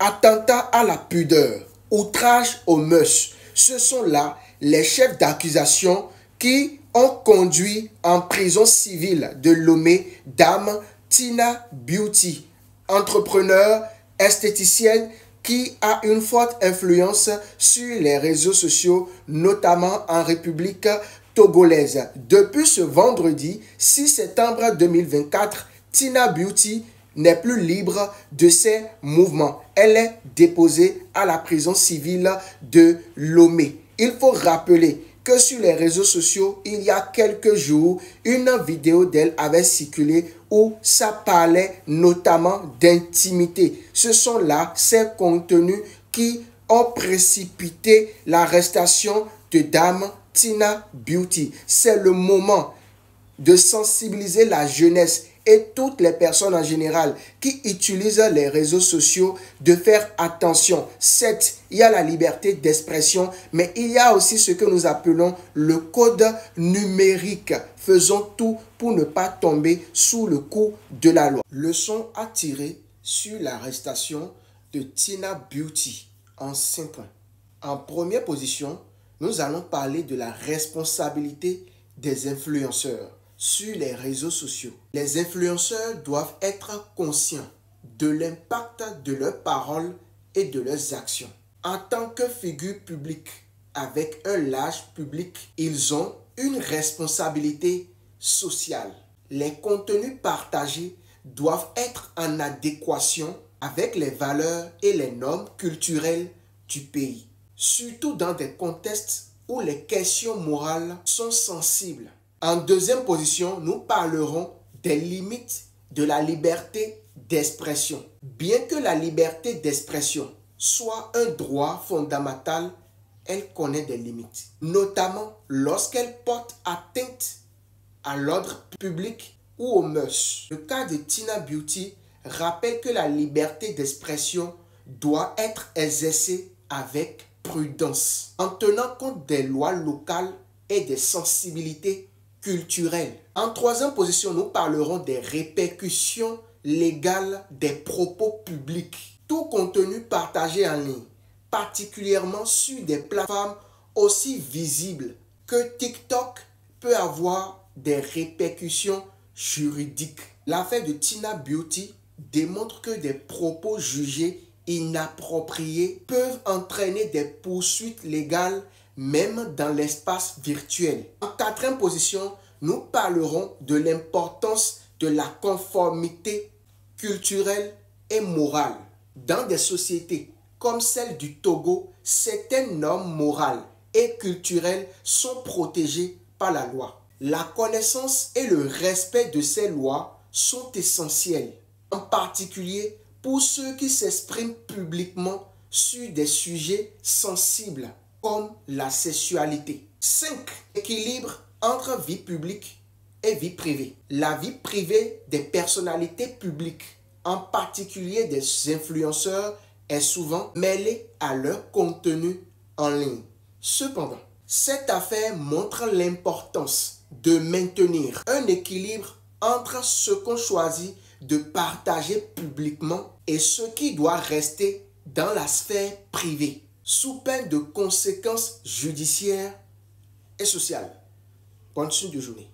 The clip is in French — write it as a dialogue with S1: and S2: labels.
S1: attentat à la pudeur, outrage aux mœurs. Ce sont là les chefs d'accusation qui ont conduit en prison civile de Lomé Dame Tina Beauty, entrepreneur esthéticienne qui a une forte influence sur les réseaux sociaux, notamment en République togolaise. Depuis ce vendredi 6 septembre 2024, Tina Beauty n'est plus libre de ses mouvements. Elle est déposée à la prison civile de Lomé. Il faut rappeler que sur les réseaux sociaux, il y a quelques jours, une vidéo d'elle avait circulé où ça parlait notamment d'intimité. Ce sont là ces contenus qui ont précipité l'arrestation de Dame Tina Beauty. C'est le moment de sensibiliser la jeunesse et toutes les personnes en général qui utilisent les réseaux sociaux de faire attention. Certes, il y a la liberté d'expression, mais il y a aussi ce que nous appelons le code numérique. Faisons tout pour ne pas tomber sous le coup de la loi. Leçon à tirer sur l'arrestation de Tina Beauty en 5 points. En première position, nous allons parler de la responsabilité des influenceurs sur les réseaux sociaux. Les influenceurs doivent être conscients de l'impact de leurs paroles et de leurs actions. En tant que figure publique, avec un large public, ils ont une responsabilité sociale. Les contenus partagés doivent être en adéquation avec les valeurs et les normes culturelles du pays, surtout dans des contextes où les questions morales sont sensibles. En deuxième position, nous parlerons des limites de la liberté d'expression. Bien que la liberté d'expression soit un droit fondamental, elle connaît des limites, notamment lorsqu'elle porte atteinte à l'ordre public ou aux mœurs. Le cas de Tina Beauty rappelle que la liberté d'expression doit être exercée avec prudence, en tenant compte des lois locales et des sensibilités culturelles. En troisième position, nous parlerons des répercussions légales des propos publics. Tout contenu partagé en ligne, particulièrement sur des plateformes aussi visibles que TikTok, peut avoir des répercussions juridiques. L'affaire de Tina Beauty démontre que des propos jugés inappropriés peuvent entraîner des poursuites légales même dans l'espace virtuel. En quatrième position, nous parlerons de l'importance de la conformité culturelle et morale. Dans des sociétés comme celle du Togo, certaines normes morales et culturelles sont protégées par la loi. La connaissance et le respect de ces lois sont essentiels, en particulier pour ceux qui s'expriment publiquement sur des sujets sensibles comme la sexualité. 5. Équilibre entre vie publique et vie privée. La vie privée des personnalités publiques, en particulier des influenceurs, est souvent mêlée à leur contenu en ligne. Cependant, cette affaire montre l'importance de maintenir un équilibre entre ce qu'on choisit de partager publiquement et ce qui doit rester dans la sphère privée, sous peine de conséquences judiciaires et sociales. Bonne suite de journée.